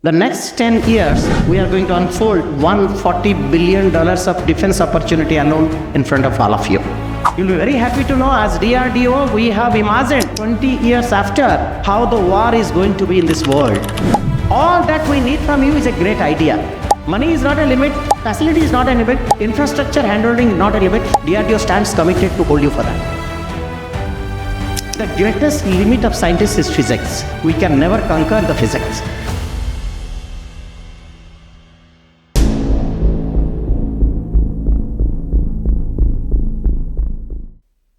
The next 10 years, we are going to unfold $140 billion of defense opportunity alone in front of all of you. You'll be very happy to know, as DRDO, we have imagined 20 years after how the war is going to be in this world. All that we need from you is a great idea. Money is not a limit, facility is not a limit, infrastructure handholding is not a limit. DRDO stands committed to hold you for that. The greatest limit of scientists is physics. We can never conquer the physics.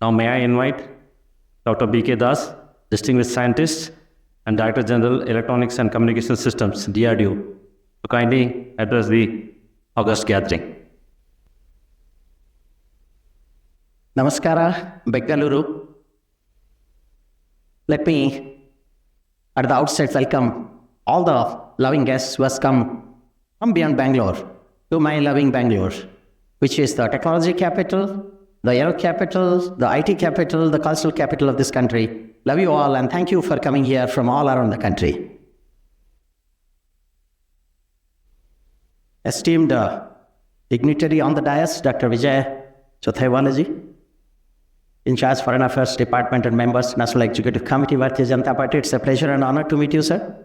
Now may I invite Dr. B.K. Das, Distinguished Scientist and Director General, Electronics and Communication Systems, DRDO, to kindly address the August gathering. Namaskara, Bengaluru. Let me, at the outset, welcome all the loving guests who has come from beyond Bangalore to my loving Bangalore, which is the technology capital, the aero capital, the IT capital, the cultural capital of this country. Love you all and thank you for coming here from all around the country. Esteemed dignitary on the dais, Dr. Vijay Chothaiwalaji, in charge Foreign Affairs Department and members, National Executive Committee, Bharatiya Janata Party. It's a pleasure and honor to meet you, sir.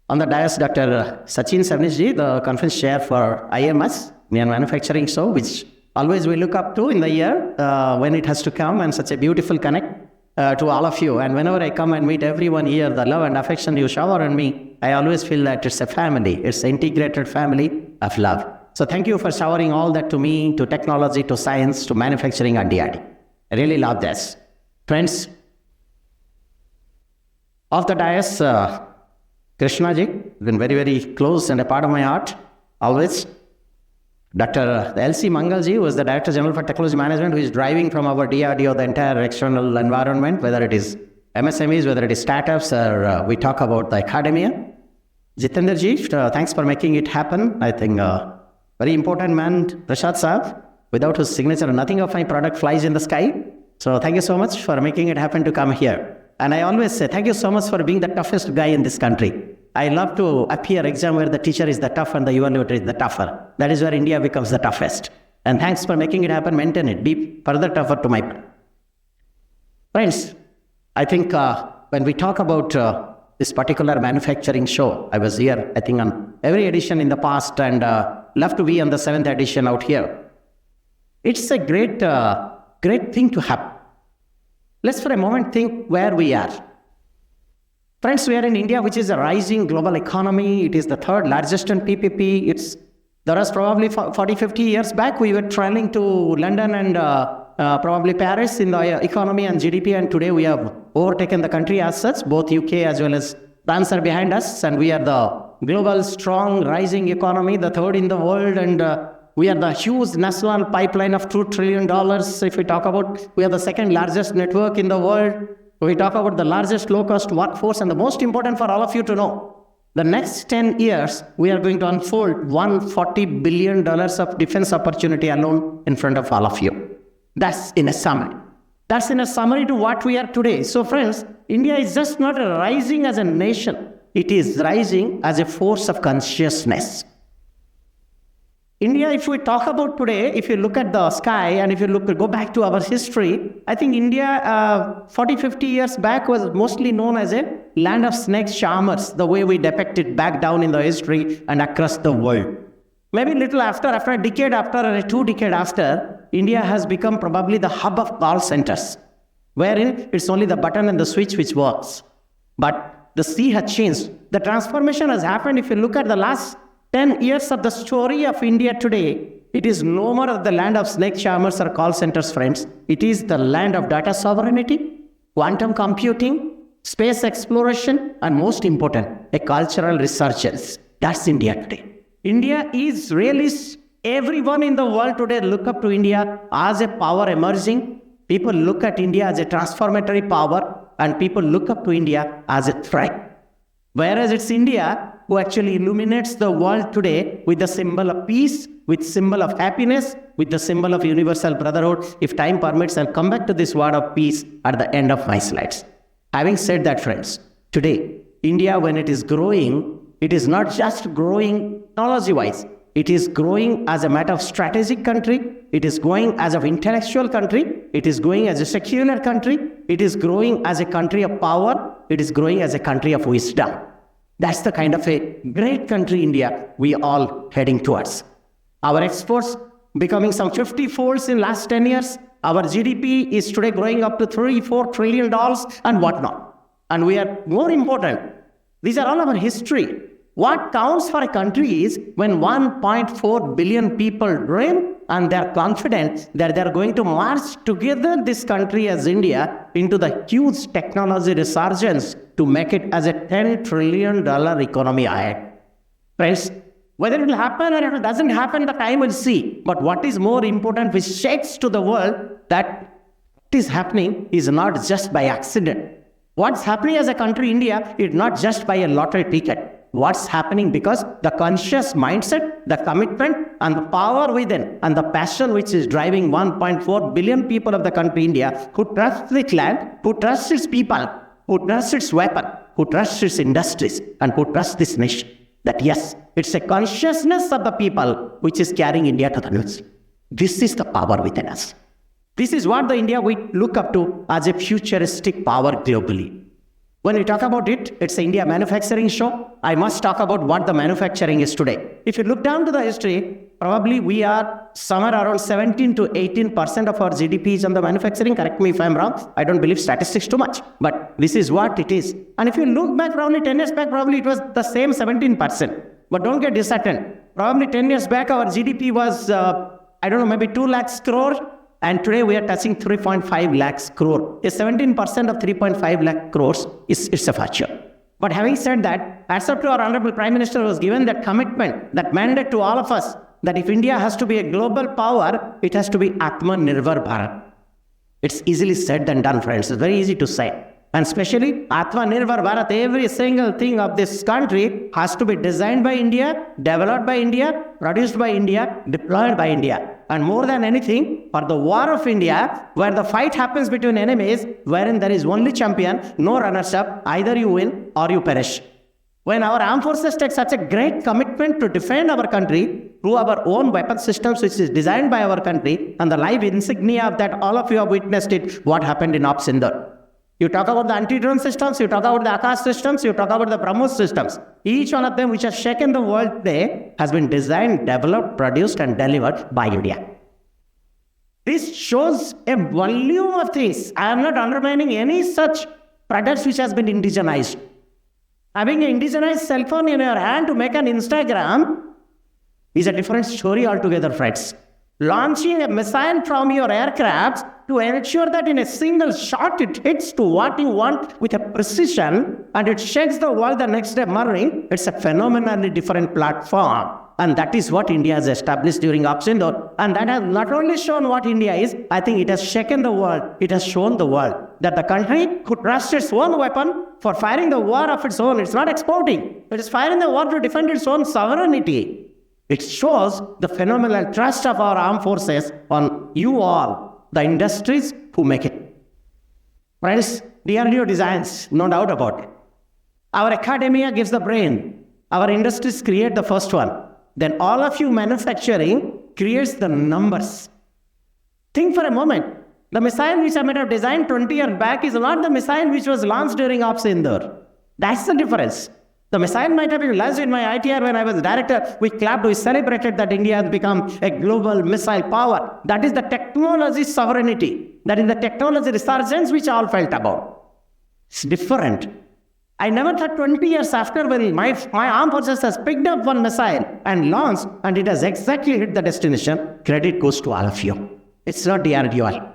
On the dais, Dr. Sachin Savnishji, the conference chair for IMS, Indian Manufacturing Show, which always we look up to in the year when it has to come, and such a beautiful connect to all of you. And whenever I come and meet everyone here, the love and affection you shower on me, I always feel that it's a family. It's an integrated family of love. So thank you for showering all that to me, to technology, to science, to manufacturing and DRD. I really love this. Friends, off the dais, Krishna ji, been very, very close and a part of my heart, always. Dr. L.C. Mangal ji, who is the Director General for Technology Management, who is driving from our DRDO the entire external environment, whether it is MSMEs, whether it is startups, or we talk about the academia. Jitender ji, thanks for making it happen. I think very important man, Prashad Saab, without whose signature, nothing of my product flies in the sky. So thank you so much for making it happen to come here. And I always say, thank you so much for being the toughest guy in this country. I love to appear exam where the teacher is the tough and the evaluator is the tougher. That is where India becomes the toughest. And thanks for making it happen, maintain it, be further tougher to my friends. I think when we talk about this particular manufacturing show, I was here, I think, on every edition in the past, and love to be on the 7th edition out here. It's a great thing to have. Let's for a moment think where we are. Friends, we are in India, which is a rising global economy. It is the third largest in PPP. There was probably 40, 50 years back, we were traveling to London and probably Paris in the economy and GDP, and today we have overtaken the country as such. Both UK as well as France are behind us, and we are the global, strong, rising economy, the third in the world, and we are the huge national pipeline of $2 trillion. If we talk about, we are the second largest network in the world. We talk about the largest low-cost workforce, and the most important for all of you to know, the next 10 years, we are going to unfold $140 billion of defense opportunity alone in front of all of you. That's in a summary. That's in a summary to what we are today. So friends, India is just not rising as a nation. It is rising as a force of consciousness. India, if we talk about today, if you look at the sky and if you go back to our history, I think India 40, 50 years back was mostly known as a land of snakes, charmers, the way we depict it back down in the history and across the world. Maybe a little after a decade after or 2 decades after, India has become probably the hub of call centers, wherein it's only the button and the switch which works. But the sea has changed. The transformation has happened. If you look at the last 10 years of the story of India today, it is no more of the land of snake charmers or call centers, friends. It is the land of data sovereignty, quantum computing, space exploration, and most important, a cultural resurgence. That's India today. India is really, everyone in the world today look up to India as a power emerging. People look at India as a transformatory power, and people look up to India as a threat. Whereas it's India who actually illuminates the world today with the symbol of peace, with symbol of happiness, with the symbol of universal brotherhood. If time permits, I'll come back to this word of peace at the end of my slides. Having said that, friends, today, India, when it is growing, it is not just growing technology-wise. It is growing as a matter of strategic country. It is growing as an intellectual country. It is growing as a secular country. It is growing as a country of power. It is growing as a country of wisdom. That's the kind of a great country, India, we are all heading towards. Our exports becoming some 50 folds in last 10 years. Our GDP is today growing up to $3-4 trillion and whatnot. And we are more important. These are all our history. What counts for a country is when 1.4 billion people dream and they're confident that they're going to march together this country as India into the huge technology resurgence to make it as a $10 trillion economy ahead. Friends, whether it will happen or it doesn't happen, the time will see. But what is more important, which shakes to the world, that what is happening is not just by accident. What's happening as a country, India, is not just by a lottery ticket. What's happening because the conscious mindset, the commitment and the power within and the passion which is driving 1.4 billion people of the country India who trust the land, who trust its people, who trust its weapon, who trust its industries and who trust this nation. That yes, it's a consciousness of the people which is carrying India to the next. This is the power within us. This is what the India we look up to as a futuristic power globally. When we talk about it, it's an India manufacturing show. I must talk about what the manufacturing is today. If you look down to the history, probably we are somewhere around 17 to 18% of our GDP is on the manufacturing. Correct me if I'm wrong. I don't believe statistics too much, but this is what it is. And if you look back probably 10 years back, probably it was the same 17%. But don't get disheartened. Probably 10 years back, our GDP was, maybe 2 lakhs crore. And today we are touching 3.5 lakhs crore. 17% of 3.5 lakh crores is a fortune. But having said that, hats off to our Honorable Prime Minister who was given that commitment, that mandate to all of us, that if India has to be a global power, it has to be Atmanirbhar Bharat. It's easily said than done, friends. It's very easy to say. And especially Atmanirbhar Bharat, every single thing of this country has to be designed by India, developed by India, produced by India, deployed by India. And more than anything, for the war of India, where the fight happens between enemies, wherein there is only champion, no runners-up, either you win or you perish. When our armed forces take such a great commitment to defend our country through our own weapon systems, which is designed by our country, and the live insignia of that, all of you have witnessed it, what happened in Sindhur. You talk about the anti-drone systems, you talk about the Akash systems, you talk about the BrahMos systems. Each one of them which has shaken the world today has been designed, developed, produced and delivered by India. This shows a volume of things. I am not undermining any such products which has been indigenized. Having an indigenized cell phone in your hand to make an Instagram is a different story altogether, friends. Launching a missile from your aircraft to ensure that in a single shot it hits to what you want with a precision and it shakes the world the next day morning, it's a phenomenally different platform. And that is what India has established during Sindhur. And that has not only shown what India is, I think it has shaken the world. It has shown the world that the country could trust its own weapon for firing the war of its own. It's not exporting. It is firing the war to defend its own sovereignty. It shows the phenomenal trust of our armed forces on you all, the industries who make it. Friends, DRDO designs, no doubt about it. Our academia gives the brain. Our industries create the first one. Then all of you manufacturing creates the numbers. Think for a moment. The missile which I might have designed 20 years back is not the missile which was launched during Sindhur. That's the difference. The missile might have been launched in my ITR when I was director. We clapped, we celebrated that India has become a global missile power. That is the technology sovereignty. That is the technology resurgence which all felt about. It's different. I never thought 20 years after when my armed forces has picked up one missile and launched and it has exactly hit the destination, credit goes to all of you. It's not DRDO.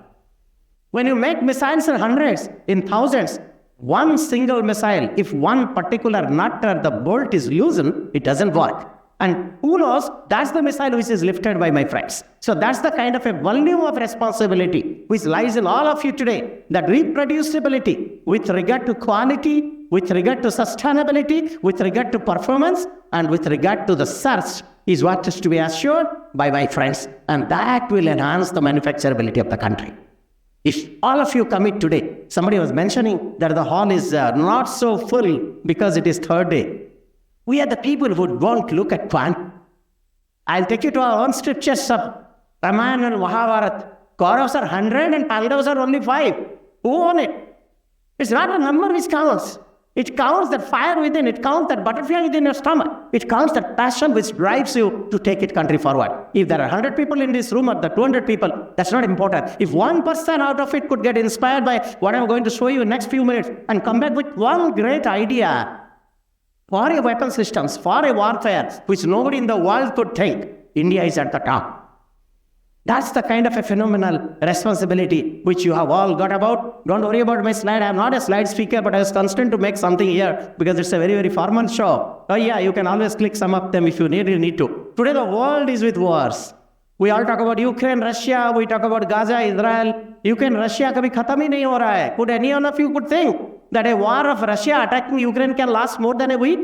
When you make missiles in hundreds, in thousands, one single missile, if one particular nut or the bolt is loosened, it doesn't work. And who knows, that's the missile which is lifted by my friends. So that's the kind of a volume of responsibility which lies in all of you today. That reproducibility with regard to quality, with regard to sustainability, with regard to performance, and with regard to the search is what is to be assured by my friends. And that will enhance the manufacturability of the country. If all of you commit today, somebody was mentioning that the hall is not so full because it is third day. We are the people who won't look at quant. I'll take you to our own scriptures of Ramayana and Mahabharata. Kauravas are 100 and Pandavas are only 5. Who own it? It's not a number which counts. It counts that fire within. It counts that butterfly within your stomach. It counts that passion which drives you to take it country forward. If there are 100 people in this room or the 200 people, that's not important. If one person out of it could get inspired by what I'm going to show you in the next few minutes and come back with one great idea for a weapon systems, for a warfare, which nobody in the world could think, India is at the top. That's the kind of a phenomenal responsibility which you have all got about. Don't worry about my slide. I'm not a slide speaker, but I was constrained to make something here because it's a very, very formal show. Oh yeah, you can always click some of them if you need to. Today the world is with wars. We all talk about Ukraine, Russia. We talk about Gaza, Israel. Ukraine, Russia kabhi khatam hi nahi ho raha hai. Could any one of you could think that a war of Russia attacking Ukraine can last more than a week?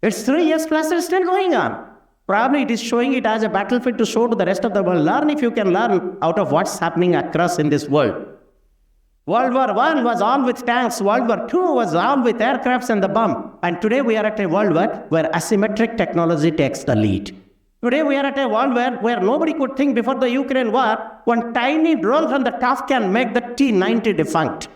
It's 3 years plus, it's still going on. Probably it is showing it as a battlefield to show to the rest of the world. Learn if you can learn out of what's happening across in this world. World War I was all with tanks. World War II was all with aircrafts and the bomb. And today we are at a world where asymmetric technology takes the lead. Today we are at a world where nobody could think before the Ukraine war, one tiny drone from the top can make the T-90 defunct.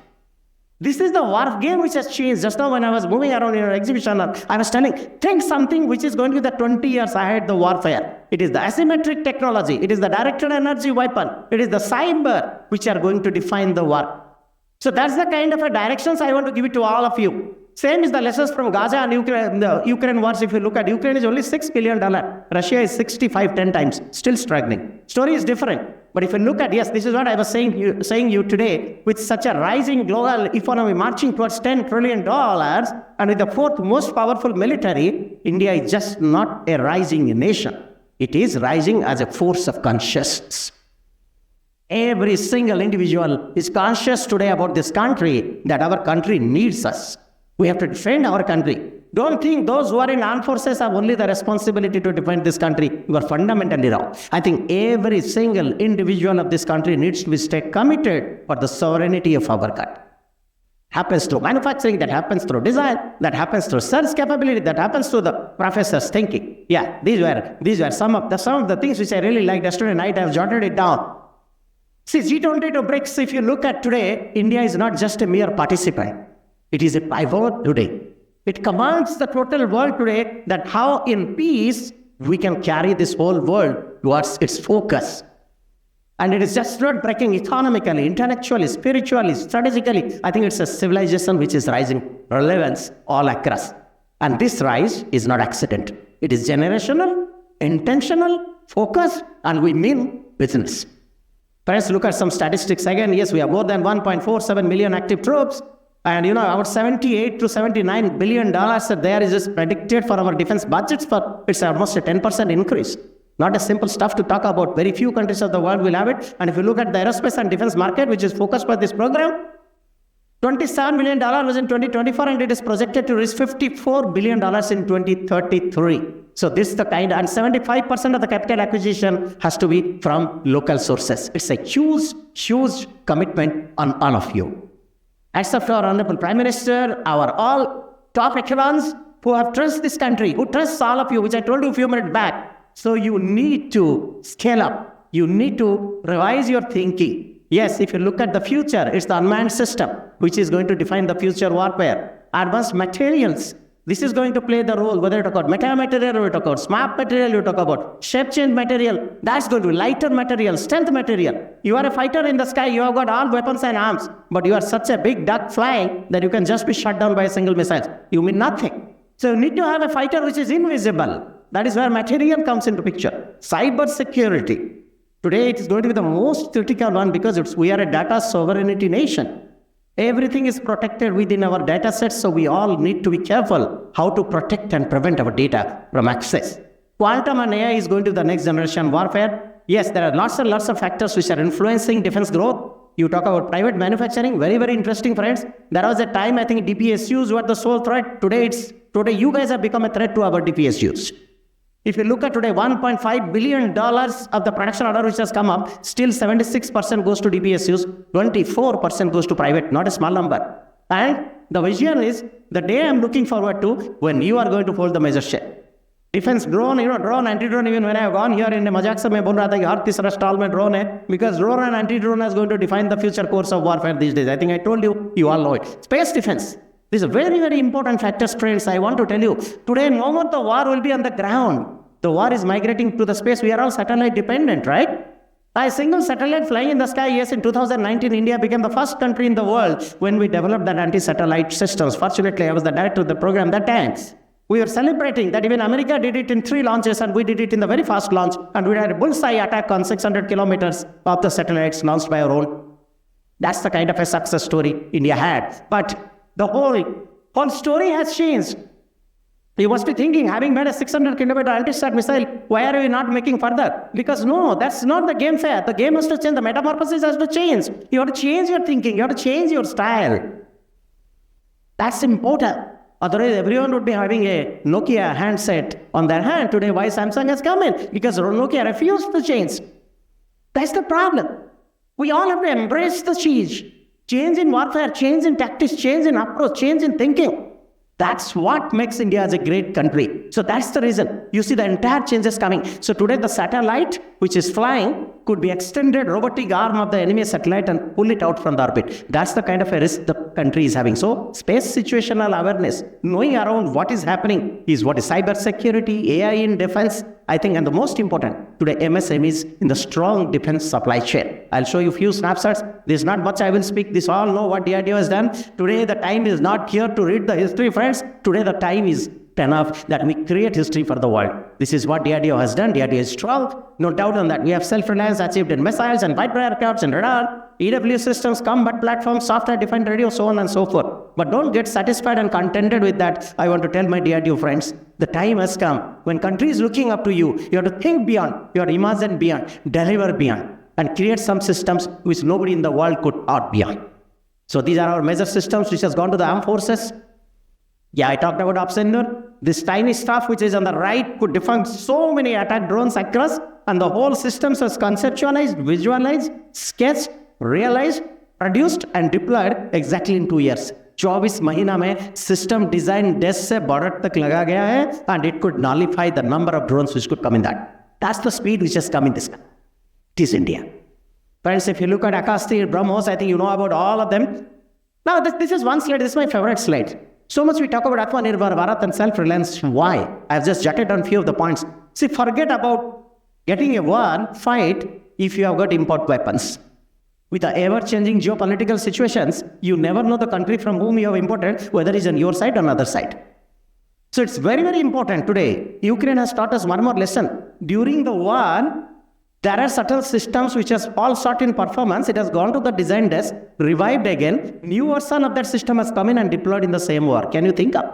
This is the war game which has changed. Just now when I was moving around in an exhibition, I was telling, think something which is going to be the 20 years ahead the warfare. It is the asymmetric technology. It is the directed energy weapon. It is the cyber which are going to define the war. So that's the kind of a directions I want to give it to all of you. Same is the lessons from Gaza and Ukraine, the Ukraine wars. If you look at Ukraine is only $6 billion. Russia is 65, 10 times. Still struggling. Story is different. But if you look at, yes, this is what I was saying you today, with such a rising global economy marching towards $10 trillion and with the fourth most powerful military, India is just not a rising nation. It is rising as a force of consciousness. Every single individual is conscious today about this country, that our country needs us. We have to defend our country. Don't think those who are in armed forces have only the responsibility to defend this country. You are fundamentally wrong. I think every single individual of this country needs to stay committed for the sovereignty of our country. Happens through manufacturing, that happens through design, that happens through search capability, that happens through the professor's thinking. Yeah, these were some of the things which I really liked yesterday night. I have jotted it down. See, G20 to BRICS, if you look at today, India is not just a mere participant. It is a pivot today. It commands the total world today that how in peace we can carry this whole world towards its focus. And it is just not breaking economically, intellectually, spiritually, strategically. I think it's a civilization which is rising relevance all across. And this rise is not accidental. It is generational, intentional, focused, and we mean business. Friends, look at some statistics again. Yes, we have more than 1.47 million active troops. And about 78 to 79 billion dollars there is just predicted for our defense budgets. It's almost a 10% increase. Not a simple stuff to talk about. Very few countries of the world will have it. And if you look at the aerospace and defense market, which is focused by this program, $27 billion was in 2024, and it is projected to reach $54 billion in 2033. So this is the kind, and 75% of the capital acquisition has to be from local sources. It's a huge, huge commitment on all of you. Except for our Honorable Prime Minister, our all top echelons who have trust this country, who trusts all of you, which I told you a few minutes back. So you need to scale up. You need to revise your thinking. Yes, if you look at the future, it's the unmanned system, which is going to define the future warfare. Advanced materials. This is going to play the role, whether you talk about metamaterial, or you talk about smart material, you talk about shape change material, that's going to be lighter material, strength material. You are a fighter in the sky, you have got all weapons and arms, but you are such a big duck flying that you can just be shot down by a single missile. You mean nothing. So you need to have a fighter which is invisible. That is where material comes into picture. Cyber security. Today it is going to be the most critical one because we are a data sovereignty nation. Everything is protected within our data sets, so we all need to be careful how to protect and prevent our data from access. Quantum and AI is going to be the next generation warfare. Yes, there are lots and lots of factors which are influencing defense growth. You talk about private manufacturing, very, very interesting, friends. There was a time I think DPSUs were the sole threat. Today you guys have become a threat to our DPSUs. If you look at today, $1.5 billion of the production order which has come up, still 76% goes to DPSUs, 24% goes to private, not a small number. And the vision is the day I'm looking forward to when you are going to hold the major share. Defense drone, drone, anti-drone, even when I have gone here in the Majak se, मैं बोल रहा था कि हर तीसरा stall में drone है, because drone and anti-drone is going to define the future course of warfare these days. I think I told you, you all know it. Space defense. This is a very, very important factor, friends. I want to tell you, today no more the war will be on the ground. The war is migrating to the space. We are all satellite dependent, right? A single satellite flying in the sky, yes, in 2019, India became the first country in the world when we developed that anti-satellite systems. Fortunately, I was the director of the program that time. We were celebrating that even America did it in 3 launches and we did it in the very first launch. And we had a bullseye attack on 600 kilometers of the satellites launched by our own. That's the kind of a success story India had. But the whole story has changed. You must be thinking, having made a 600 kilometer anti-sat missile, why are we not making further? Because no, that's not the game fair. The game has to change. The metamorphosis has to change. You have to change your thinking. You have to change your style. That's important. Otherwise, everyone would be having a Nokia handset on their hand. Today, why Samsung has come in? Because Nokia refused to change. That's the problem. We all have to embrace the change. Change in warfare, change in tactics, change in approach, change in thinking. That's what makes India as a great country. So that's the reason. You see the entire changes coming. So today the satellite which is flying could be extended robotic arm of the enemy satellite and pull it out from the orbit. That's the kind of a risk the country is having. So space situational awareness, knowing around what is happening is what is cyber security, AI in defense, I think, and the most important, today MSMEs in the strong defense supply chain. I'll show you a few snapshots. There's not much I will speak. This all know what DRDO has done. Today the time is not here to read the history, friends. Today the time is enough that we create history for the world. This is what DRDO has done. DRDO is strong, no doubt on that. We have self-reliance achieved in missiles and Viper aircrafts and radar, EW systems, combat platforms, software-defined radio, so on and so forth. But don't get satisfied and contented with that. I want to tell my DRDO friends, the time has come when country is looking up to you. You have to think beyond, you have to imagine beyond, deliver beyond, and create some systems which nobody in the world could out beyond. So these are our major systems which has gone to the armed forces. Yeah, I talked about Obsender. This tiny stuff which is on the right could defend so many attack drones across, and the whole systems was conceptualized, visualized, sketched, realized, produced and deployed exactly in 2 years. 24 महीना में system design desk से border तक लगा गया है, and it could nullify the number of drones which could come in that. That's the speed which has come in this. It is India. Friends, if you look at Akasthi, BrahMos, I think you know about all of them. Now, this is one slide. This is my favorite slide. So much we talk about Atmanirbhar Bharat and self-reliance. Why? I've just jotted down a few of the points. See, forget about getting a war fight if you have got import weapons. With the ever-changing geopolitical situations, you never know the country from whom you have imported, whether it's on your side or another side. So it's very, very important today. Ukraine has taught us one more lesson. During the war, there are certain systems which has fall short in performance. It has gone to the design desk, revived again. New version of that system has come in and deployed in the same war. Can you think of?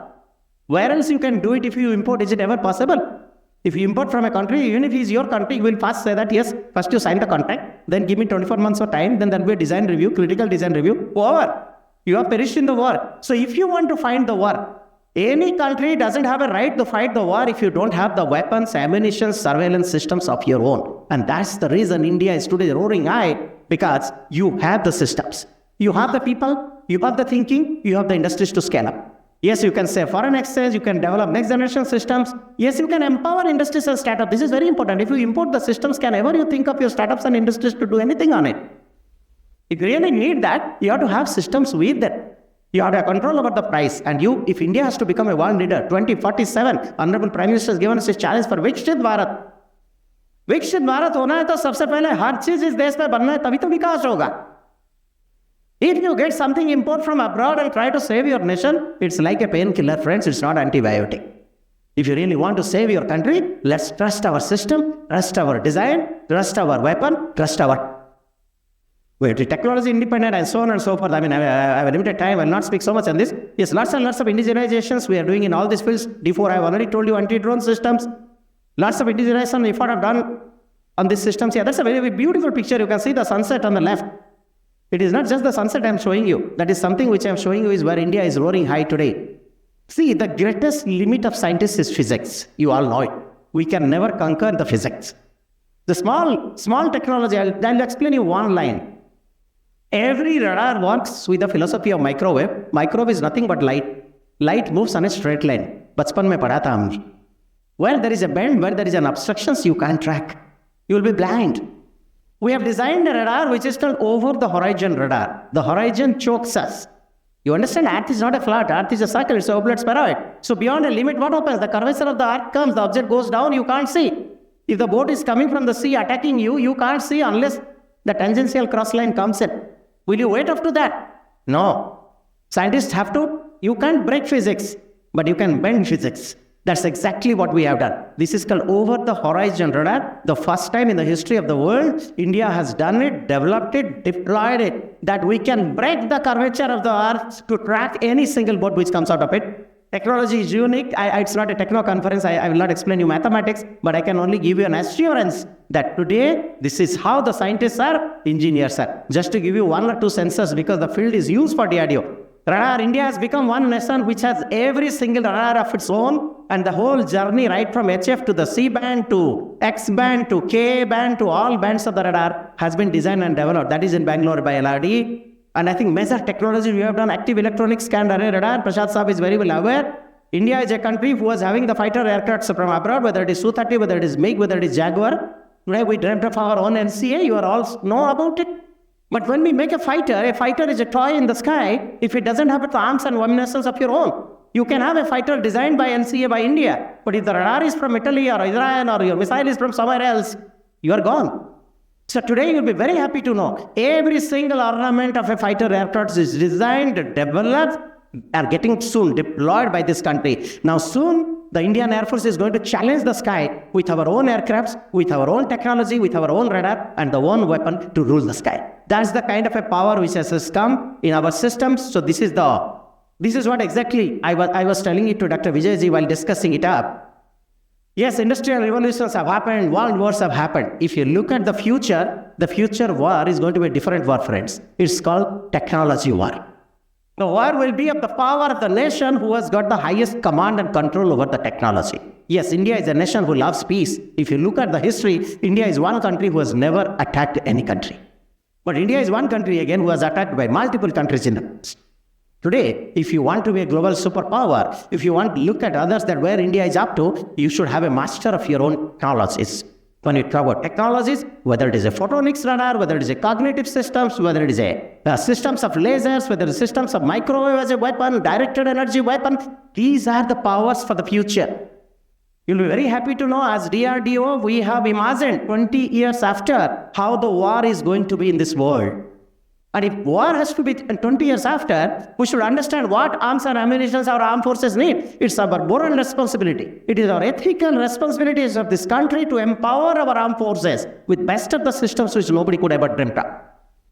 Where else you can do it if you import? Is it ever possible? If you import from a country, even if it is your country, you will first say that, yes, first you sign the contract, then give me 24 months of time, then there will be a design review, critical design review, over. You have perished in the war. So if you want to find the war, any country doesn't have a right to fight the war if you don't have the weapons, ammunition, surveillance systems of your own. And that's the reason India is today roaring high, because you have the systems. You have the people, you have the thinking, you have the industries to scale up. Yes, you can say foreign exchange, you can develop next generation systems. Yes, you can empower industries and startups. This is very important. If you import the systems, can ever you think of your startups and industries to do anything on it? If you really need that, you have to have systems with that. You have to have control over the price. And if India has to become a world leader, 2047, Honorable Prime Minister has given us a challenge for Vikshit Bharat. Vikshit Bharat होना है तो सबसे पहले हर चीज इस देश में बनना है, तभी तो विकास होगा. If you get something import from abroad and try to save your nation, it's like a painkiller, friends. It's not antibiotic. If you really want to save your country, let's trust our system, trust our design, trust our weapon, trust our technology independent and so on and so forth. I mean, I have a limited time. I will not speak so much on this. Yes, lots and lots of indigenizations we are doing in all these fields. D4, I have already told you, anti-drone systems. Lots of indigenization effort I've done on these systems. Yeah, that's a very, very beautiful picture. You can see the sunset on the left. It is not just the sunset I'm showing you. That is something which I'm showing you is where India is roaring high today. See, the greatest limit of scientists is physics. You all know it. we can never conquer the physics. The small technology, I'll explain you one line. Every radar works with the philosophy of microwave. Microwave is nothing but light. Light moves on a straight line. Bachpan mein padha tha humne. Where there is a bend, where there is an obstruction, you can't track. You will be blind. We have designed a radar which is called over the horizon radar. The horizon chokes us. You understand, Earth is not a flat, Earth is a circle, it's an oblate spheroid. So beyond a limit, what happens? The curvature of the Earth comes, the object goes down, you can't see. If the boat is coming from the sea attacking you, you can't see unless the tangential cross line comes in. Will you wait up to that? No. Scientists have to. You can't break physics, but you can bend physics. That's exactly what we have done. This is called over the horizon radar. The first time in the history of the world, India has done it, developed it, deployed it, that we can break the curvature of the Earth to track any single boat which comes out of it. Technology is unique. It's not a techno conference. I will not explain you mathematics, but I can only give you an assurance that today, this is how the scientists are, engineers are. Just to give you one or two sensors, because the field is used for DRDO. Radar, India has become one nation which has every single radar of its own, and the whole journey right from HF to the C band to X band to K band to all bands of the radar has been designed and developed. That is in Bangalore by LRD. And I think major technology we have done, active electronic scanned array radar. Prashad Saab is very well aware. India is a country who was having the fighter aircrafts from abroad, whether it is Su-30, whether it is MiG, whether it is Jaguar. Today we dreamt of our own NCA. You are all know about it. But when we make a fighter is a toy in the sky if it doesn't have the arms and munitions of your own. You can have a fighter designed by NCA by India, but if the radar is from Italy or Iran or your missile is from somewhere else, you are gone. So today you'll be very happy to know every single ornament of a fighter aircraft is designed, developed, are getting soon deployed by this country. Now soon, the Indian Air Force is going to challenge the sky with our own aircrafts, with our own technology, with our own radar, and the own weapon to rule the sky. That's the kind of a power which has come in our systems. So this is what exactly I was telling it to Dr. Vijayji while discussing it up. Yes, industrial revolutions have happened, world wars have happened. If you look at the future war is going to be a different war, friends. It's called technology war. The war will be of the power of the nation who has got the highest command and control over the technology. Yes, India is a nation who loves peace. If you look at the history, India is one country who has never attacked any country. But India is one country again who was attacked by multiple countries in the past. Today, if you want to be a global superpower, if you want to look at others that where India is up to, you should have a master of your own technologies. When you talk about technologies, whether it is a photonics radar, whether it is a cognitive systems, whether it is a systems of lasers, whether it is systems of microwave as a weapon, directed energy weapon, these are the powers for the future. You'll be very happy to know as DRDO, we have imagined 20 years after how the war is going to be in this world. And if war has to be 20 years after, we should understand what arms and ammunition our armed forces need. It's our moral responsibility. It is our ethical responsibilities of this country to empower our armed forces with best of the systems which nobody could ever dream of.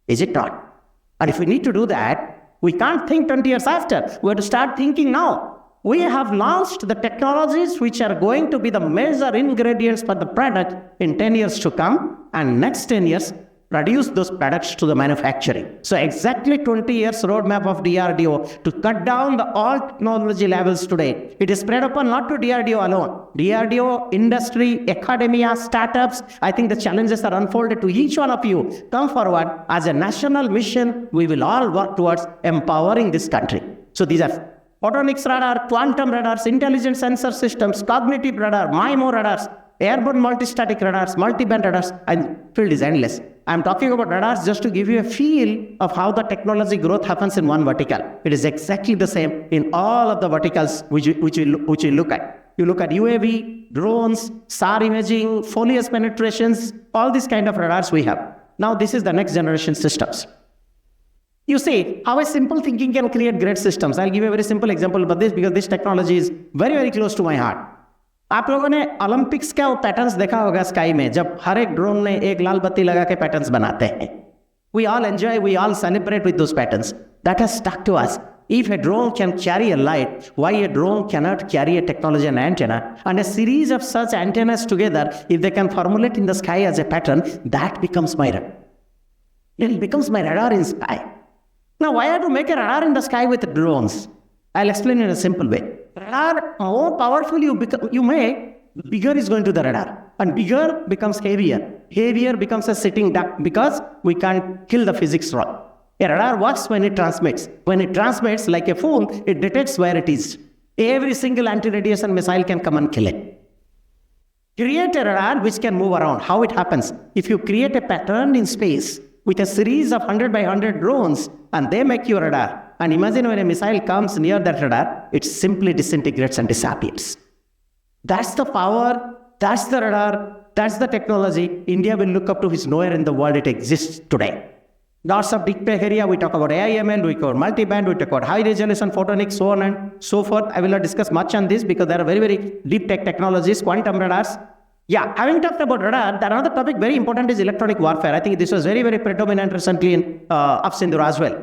Is it not? And if we need to do that, we can't think 20 years after. We have to start thinking now. We have launched the technologies which are going to be the major ingredients for the product in 10 years to come, and next 10 years, produce those products to the manufacturing. So exactly 20 years roadmap of DRDO to cut down the all technology levels today. It is spread upon not to DRDO alone. DRDO, industry, academia, startups, I think the challenges are unfolded to each one of you. Come forward as a national mission. We will all work towards empowering this country. So these are photonics radar, quantum radars, intelligent sensor systems, cognitive radar, MIMO radars, airborne multistatic radars, multi-band radars, and field is endless. I'm talking about radars just to give you a feel of how the technology growth happens in one vertical. It is exactly the same in all of the verticals which you look at. You look at UAV, drones, SAR imaging, foliage penetrations, all these kind of radars we have. Now this is the next generation systems. You see how a simple thinking can create great systems. I'll give you a very simple example about this because this technology is very, very close to my heart. आप लोगों ने Olympics का patterns देखा होगा sky में जब हर एक drone ने एक लाल बत्ती लगा के पैटर्न्स बनाते हैं. We all enjoy, we all celebrate with those patterns. That has stuck to us. If a drone can carry a light, why a drone cannot carry a technology and antenna? And a series of such antennas together, if they can formulate in the sky as a pattern, that becomes my radar. It becomes my radar in sky. Now, why have to make a radar in the sky with drones? I'll explain in a simple way. Radar, more powerful you make, bigger is going to the radar. And bigger becomes heavier. Heavier becomes a sitting duck because we can't kill the physics wrong. A radar works when it transmits. When it transmits like a phone, it detects where it is. Every single anti-radiation missile can come and kill it. Create a radar which can move around. How it happens? If you create a pattern in space with a series of 100 by 100 drones and they make your radar, and imagine when a missile comes near that radar, it simply disintegrates and disappears. That's the power, that's the radar, that's the technology India will look up to, which nowhere in the world it exists today. Lots of deep tech area, we talk about AI/ML, we cover multiband, we talk about high resolution photonics, so on and so forth. I will not discuss much on this because there are very, very deep tech technologies, quantum radars. Yeah, having talked about radar, another topic very important is electronic warfare. I think this was very, very predominant recently in Upsindhu as well.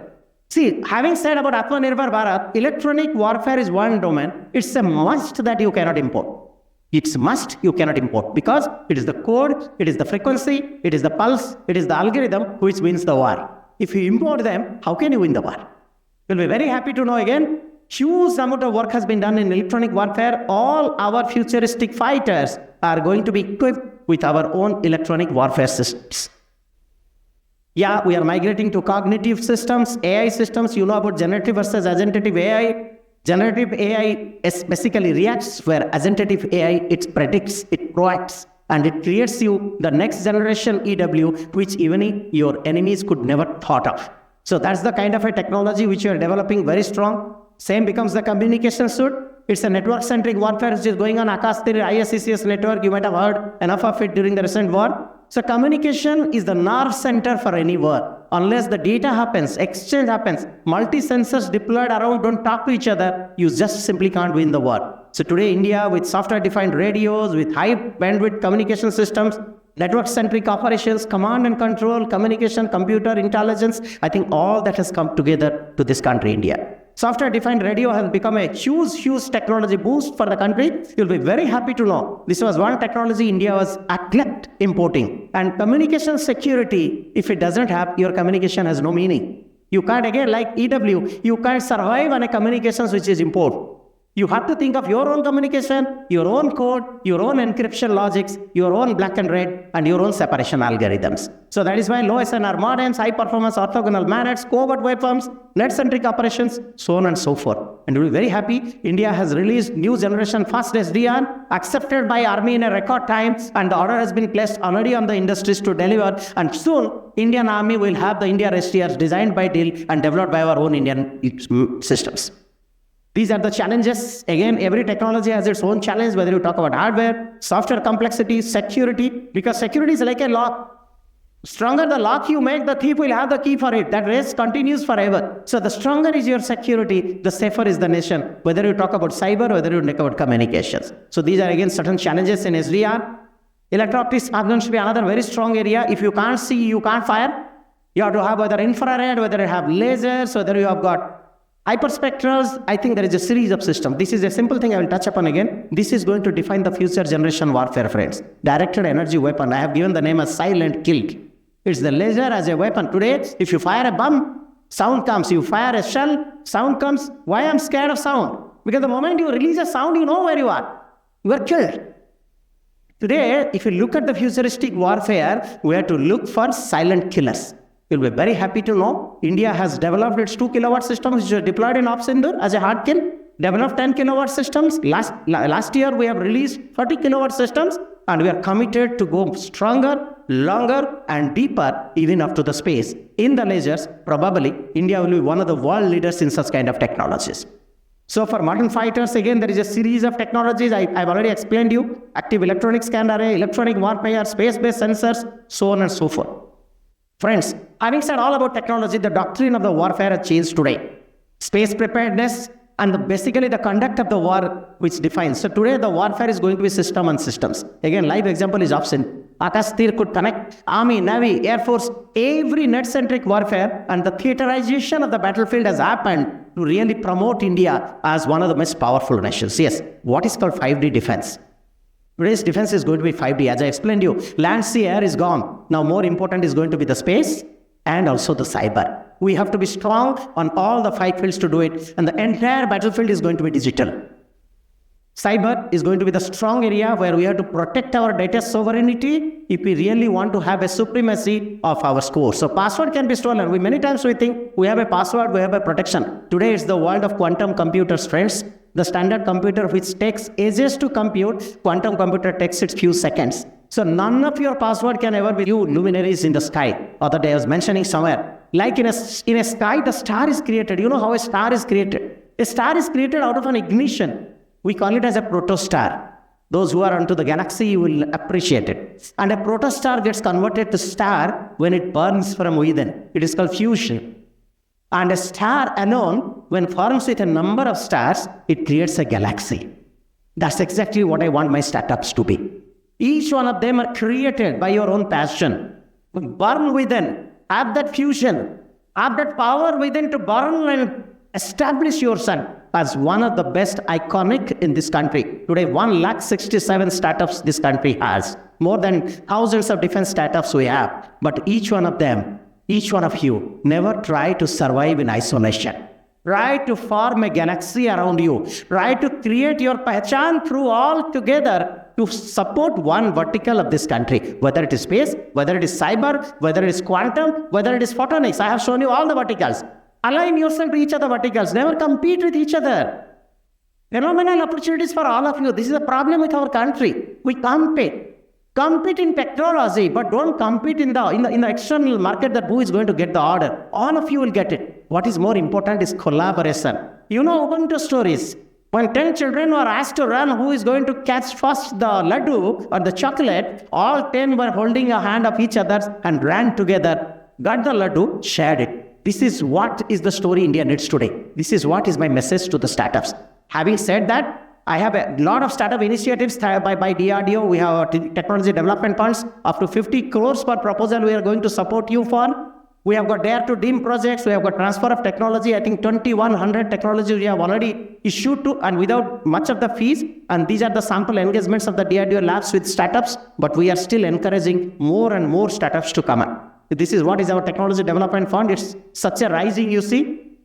See, having said about Atmanirbhar Bharat, electronic warfare is one domain. It's a must that you cannot import. It's must you cannot import because it is the code, it is the frequency, it is the pulse, it is the algorithm which wins the war. If you import them, how can you win the war? You'll be very happy to know again, huge amount of work has been done in electronic warfare. All our futuristic fighters are going to be equipped with our own electronic warfare systems. Yeah, we are migrating to cognitive systems, AI systems. You know about generative versus agentative AI. Generative AI basically reacts, where agentative AI, it predicts, it proacts, and it creates you the next generation EW, which even your enemies could never thought of. So that's the kind of a technology which you are developing very strong. Same becomes the communication suite. It's a network-centric warfare which is going on. Akash Tir ISCS network, you might have heard enough of it during the recent war. So communication is the nerve center for any war. Unless the data happens, exchange happens, multi-sensors deployed around don't talk to each other, you just simply can't win the war. So today India, with software-defined radios, with high bandwidth communication systems, network-centric operations, command and control, communication, computer intelligence, I think all that has come together to this country, India. Software-defined radio has become a huge, huge technology boost for the country. You'll be very happy to know this was one technology India was neglect importing. And communication security, if it doesn't have, your communication has no meaning. You can't, again, like EW, you can't survive on a communications which is import. You have to think of your own communication, your own code, your own encryption logics, your own black and red, and your own separation algorithms. So that is why low SNR modems, high performance orthogonal manners, covert waveforms, net-centric operations, so on and so forth. And you'll be very happy, India has released new generation fast SDR, accepted by Army in a record time, and the order has been placed already on the industries to deliver. And soon, Indian Army will have the India SDRs designed by DIL and developed by our own Indian systems. These are the challenges. Again, every technology has its own challenge, whether you talk about hardware, software complexity, security, because security is like a lock. Stronger the lock you make, the thief will have the key for it. That race continues forever. So the stronger is your security, the safer is the nation, whether you talk about cyber, whether you talk about communications. So these are again certain challenges in SDR. Electro-optics is going to be another very strong area. If you can't see, you can't fire. You have to have whether infrared, whether you have lasers, whether you have got hyperspectrals. I think there is a series of systems. This is a simple thing I will touch upon again. This is going to define the future generation warfare, friends. Directed energy weapon. I have given the name as silent kill. It's the laser as a weapon. Today, if you fire a bomb, sound comes. You fire a shell, sound comes. Why I'm scared of sound? Because the moment you release a sound, you know where you are. You are killed. Today, if you look at the futuristic warfare, we have to look for silent killers. You'll be very happy to know India has developed its 2 kilowatt systems which are deployed in Upsindhu as a hard kill, developed 10 kilowatt systems. Last year we have released 40 kilowatt systems, and we are committed to go stronger, longer and deeper even up to the space. In the lasers, probably India will be one of the world leaders in such kind of technologies. So for modern fighters, again, there is a series of technologies. I've already explained you. Active electronic scan array, electronic warfare, space-based sensors, so on and so forth. Friends, having said all about technology, the doctrine of the warfare has changed today. Space preparedness and basically the conduct of the war which defines. So today the warfare is going to be system and systems. Again, live example is Upsindhu. Akash Tir could connect Army, Navy, Air Force, every net-centric warfare, and the theaterization of the battlefield has happened to really promote India as one of the most powerful nations. Yes, what is called 5D defense? Today's defense is going to be 5D. As I explained to you, land, sea, air is gone. Now more important is going to be the space and also the cyber. We have to be strong on all the 5 fields to do it, and the entire battlefield is going to be digital. Cyber is going to be the strong area where we have to protect our data sovereignty if we really want to have a supremacy of our score. So password can be stolen. Many times we think we have a password, we have a protection. Today it's the world of quantum computers, friends. The standard computer which takes ages to compute, quantum computer takes it few seconds. So none of your password can ever be you luminaries in the sky. Other day I was mentioning somewhere, like in a sky, the star is created. You know how a star is created? A star is created out of an ignition. We call it as a protostar. Those who are onto the galaxy will appreciate it. And a protostar gets converted to star when it burns from within. It is called fusion. And a star alone, when forms with a number of stars, it creates a galaxy. That's exactly what I want my startups to be. Each one of them are created by your own passion. Burn within, have that fusion, have that power within to burn and establish yourself as one of the best iconic in this country. Today, 167,000 startups this country has. More than thousands of different startups we have. But each one of them, each one of you, never try to survive in isolation. Try to form a galaxy around you. Try to create your pehchan through all together to support one vertical of this country. Whether it is space, whether it is cyber, whether it is quantum, whether it is photonics. I have shown you all the verticals. Align yourself to each of the verticals. Never compete with each other. Phenomenal opportunities for all of you. This is a problem with our country. We compete. Compete in technology, but don't compete in the external market that who is going to get the order. All of you will get it. What is more important is collaboration. You know Ubuntu stories. When 10 children were asked to run who is going to catch first the laddu or the chocolate, all 10 were holding a hand of each other and ran together, got the laddu, shared it. This is what is the story India needs today. This is what is my message to the startups. Having said that, I have a lot of startup initiatives by DRDO. We have technology development funds up to 50 crores per proposal we are going to support you for. We have got Dare to Dream projects. We have got transfer of technology. I think 2,100 technologies we have already issued to and without much of the fees. And these are the sample engagements of the DRDO labs with startups. But we are still encouraging more and more startups to come up. This is what is our technology development fund. It's such a rising, you see.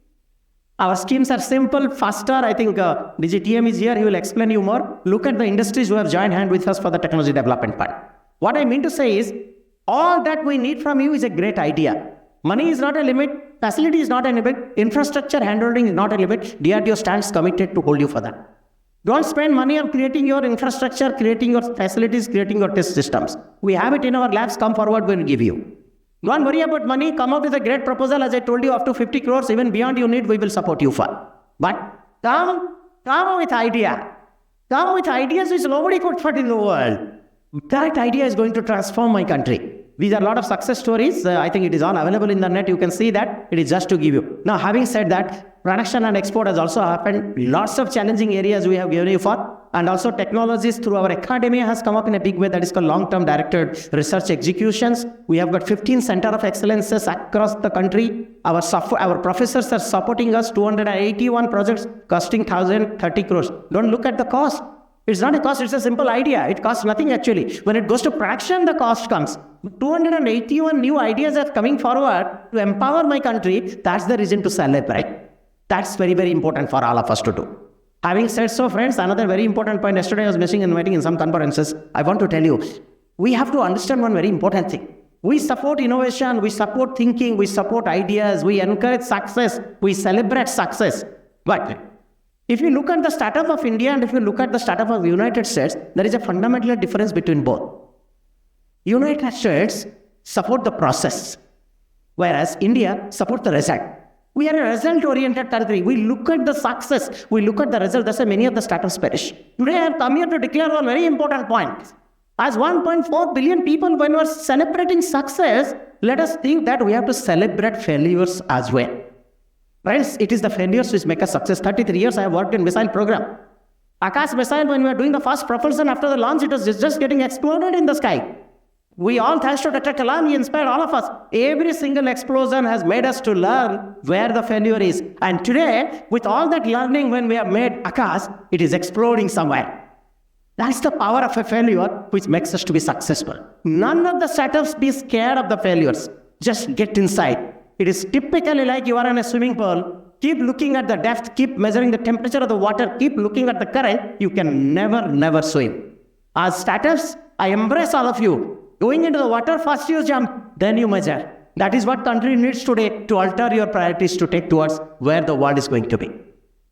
Our schemes are simple, faster. I think DGTM is here. He will explain you more. Look at the industries who have joined hand with us for the technology development fund. What I mean to say is, all that we need from you is a great idea. Money is not a limit. Facility is not a limit. Infrastructure handholding is not a limit. DRDO stands committed to hold you for that. Don't spend money on creating your infrastructure, creating your facilities, creating your test systems. We have it in our labs. Come forward, we'll give you. Don't worry about money. Come out with a great proposal. As I told you, up to 50 crores, even beyond you need, we will support you for. But come with idea. Come with ideas which nobody could put in the world. That idea is going to transform my country. These are a lot of success stories. I think it is all available in the net. You can see that. It is just to give you. Now, having said that, production and export has also happened. Lots of challenging areas we have given you for. And also technologies through our academia has come up in a big way. That is called long-term directed research executions. We have got 15 center of excellences across the country. Our professors are supporting us 281 projects costing 1,030 crores. Don't look at the cost. It's not a cost, it's a simple idea. It costs nothing actually. When it goes to production, the cost comes. 281 new ideas are coming forward to empower my country. That's the reason to celebrate. That's very, very important for all of us to do. Having said so, friends, another very important point. Yesterday I was missing and waiting in some conferences. I want to tell you, we have to understand one very important thing. We support innovation, we support thinking, we support ideas, we encourage success, we celebrate success. But if you look at the startup of India and if you look at the startup of the United States, there is a fundamental difference between both. United States support the process, whereas India support the result. We are a result-oriented country. We look at the success. We look at the result. That's why many of the startups perish. Today, I have come here to declare one very important point. As 1.4 billion people, when we are celebrating success, let us think that we have to celebrate failures as well. Friends, it is the failures which make us success. 33 years I have worked in missile program. Akash missile, when we were doing the first propulsion after the launch, it was just getting exploded in the sky. We all, thanks to Dr. Kalam, he inspired all of us. Every single explosion has made us to learn where the failure is. And today, with all that learning, when we have made Akash, it is exploding somewhere. That's the power of a failure which makes us to be successful. None of the startups be scared of the failures. Just get inside. It is typically like you are in a swimming pool. keep looking at the depth, keep measuring the temperature of the water, keep looking at the current, you can never swim. As startups, I embrace all of you. Going into the water, first you jump, then you measure. That is what country needs today to alter your priorities to take towards where the world is going to be.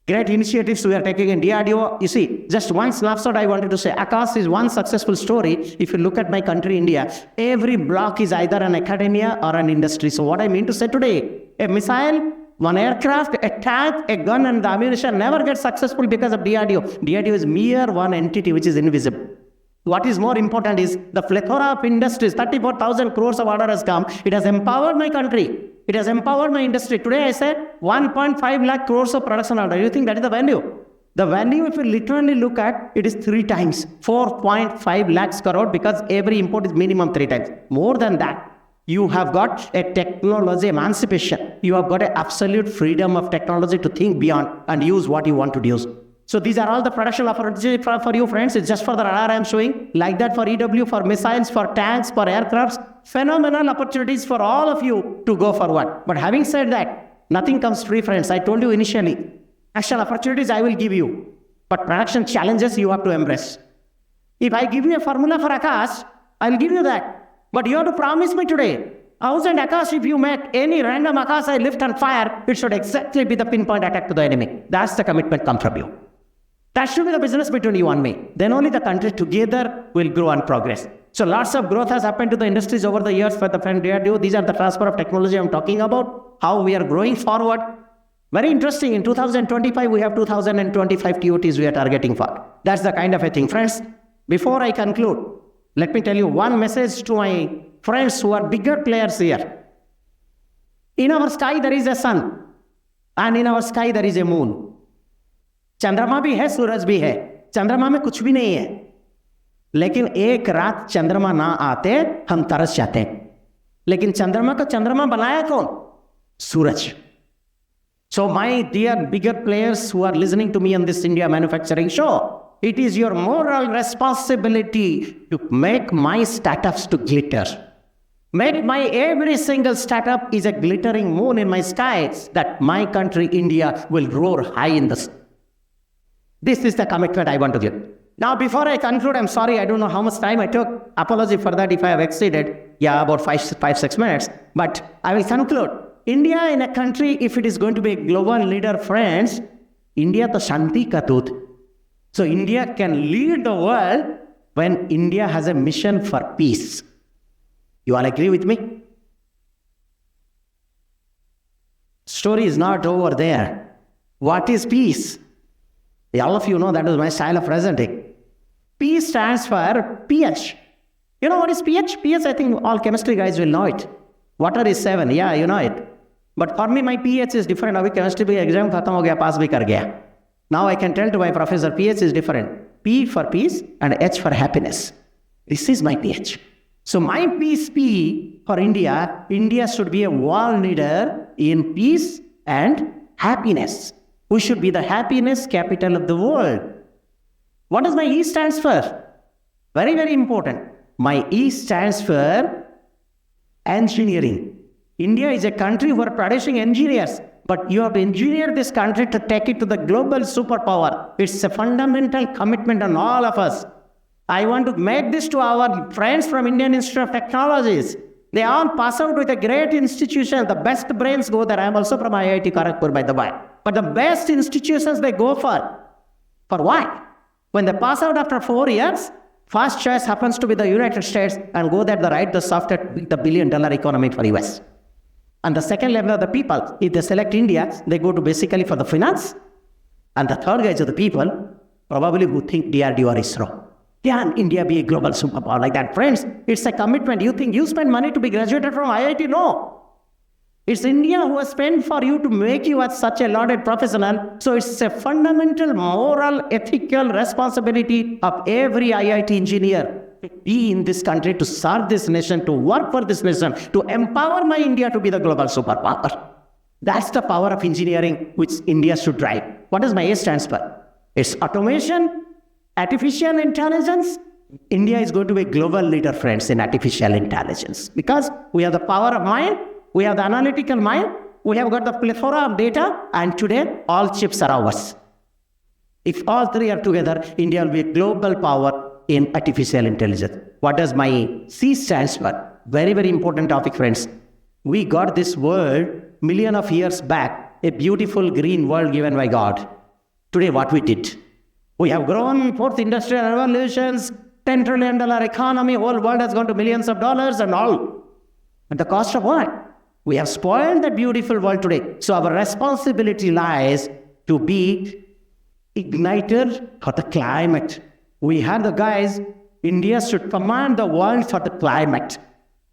Great initiatives we are taking in DRDO. You see, just one snapshot I wanted to say. Akash is one successful story. If you look at my country, India, every block is either an academia or an industry. So what I mean to say today, a missile, one aircraft, a tank, a gun and the ammunition never gets successful because of DRDO. DRDO is mere one entity which is invisible. What is more important is the plethora of industries, 34,000 crores of order has come. It has empowered my country. It has empowered my industry. Today I said 1.5 lakh crores of production order. You think that is the value? The value, if you literally look at, it is 3 times, 4.5 lakhs crore, because every import is minimum 3 times. More than that, you have got a technology emancipation. You have got an absolute freedom of technology to think beyond and use what you want to use. So these are all the production opportunities for you, friends. It's just for the radar I am showing. Like that for EW, for missiles, for tanks, for aircrafts. Phenomenal opportunities for all of you to go forward. But having said that, nothing comes free, friends. I told you initially, action opportunities I will give you. But production challenges you have to embrace. If I give you a formula for Akash, I'll give you that. But you have to promise me today, 1,000 Akash, if you met any random Akash I lift and fire, it should exactly be the pinpoint attack to the enemy. That's the commitment come from you. That should be the business between you and me. Then only the country together will grow and progress. So lots of growth has happened to the industries over the years for the friend DRDO. These are the transfer of technology I'm talking about, how we are growing forward. Very interesting. In 2025, we have 2025 TOTs we are targeting for. That's the kind of a thing. Friends, before I conclude, let me tell you one message to my friends who are bigger players here. In our sky, there is a sun. And in our sky, there is a moon. चंद्रमा भी है, सूरज भी है. चंद्रमा में कुछ भी नहीं है, लेकिन एक रात चंद्रमा ना आते हम तरस जाते हैं. लेकिन चंद्रमा को चंद्रमा बनाया कौन? सूरज. So my dear bigger players who are listening to me on this India manufacturing show, it is your moral responsibility to make my startups to glitter. Make my every single startup is a glittering moon in my sky, that my country India will roar high in the sky. This is the commitment I want to give. Now, before I conclude, I'm sorry, I don't know how much time I took. Apology for that if I have exceeded. Yeah, about 5-6 minutes. But I will conclude. India in a country, if it is going to be a global leader, friends, India to Shanti ka doot. So India can lead the world when India has a mission for peace. You all agree with me? Story is not over there. What is peace? All of you know that is my style of presenting. P stands for pH. You know what is pH? pH, I think all chemistry guys will know it. Water is 7. Yeah, you know it. But for me, my pH is different. Abhi chemistry bhi exam khatam ho gaya, pass bhi kar gaya. Now I can tell to my professor, pH is different. P for peace and H for happiness. This is my pH. So my peace P for India, India should be a world leader in peace and happiness. We should be the happiness capital of the world. What does my E stands for? Very, very important. My E stands for engineering. India is a country who are producing engineers, but you have to engineer this country to take it to the global superpower. It's a fundamental commitment on all of us. I want to make this to our friends from Indian Institute of Technologies. They all pass out with a great institution. The best brains go there. I am also from IIT Kharagpur, by the way. But the best institutions they go for what? When they pass out after 4 years, first choice happens to be the United States, and go there, they write the software, the $1 billion economy for US. And the second level of the people, if they select India, they go to basically for the finance. And the third guys are the people, probably who think DRDO or ISRO. Can India be a global superpower like that? Friends, it's a commitment. You think you spend money to be graduated from IIT? No. It's India who has spent for you to make you as such a lauded professional. So it's a fundamental moral, ethical responsibility of every IIT engineer to be in this country, to serve this nation, to work for this nation, to empower my India to be the global superpower. That's the power of engineering which India should drive. What does my A stands for? It's automation, artificial intelligence. India is going to be a global leader, friends, in artificial intelligence, because we have the power of mind. We have the analytical mind, we have got the plethora of data, and today all chips are ours. If all three are together, India will be a global power in artificial intelligence. What does my C stands for? Very, very important topic, friends. We got this world million of years back, a beautiful green world given by God. Today, what we did? We have grown, fourth industrial revolutions, $10 trillion economy, whole world has gone to millions of dollars and all. At the cost of what? We have spoiled that beautiful world today. So our responsibility lies to be igniter for the climate. We have the guys, India should command the world for the climate.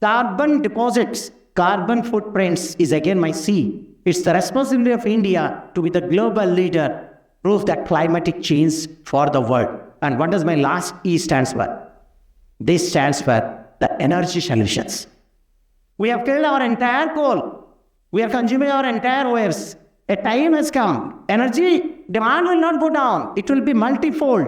Carbon deposits, carbon footprints is again my C. It's the responsibility of India to be the global leader, prove that climatic change for the world. And what does my last E stands for? This stands for the energy solutions. We have killed our entire coal. We are consuming our entire OFs. A time has come. Energy demand will not go down. It will be multifold.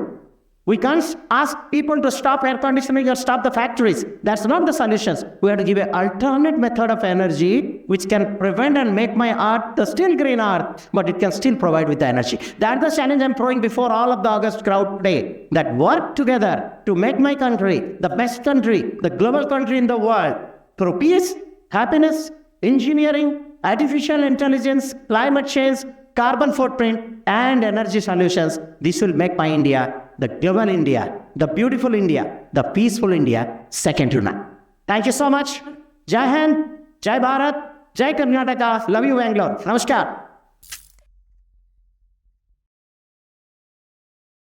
We can't ask people to stop air conditioning or stop the factories. That's not the solutions. We have to give an alternate method of energy which can prevent and make my earth the still green earth, but it can still provide with the energy. That's the challenge I'm throwing before all of the August crowd today. That work together to make my country the best country, the global country in the world, through peace, happiness, engineering, artificial intelligence, climate change, carbon footprint, and energy solutions. This will make my India the global India, the beautiful India, the peaceful India, second to none. Thank you so much. Jai Hind, Jai Bharat, Jai Karnataka. Love you, Bangalore. Namaskar.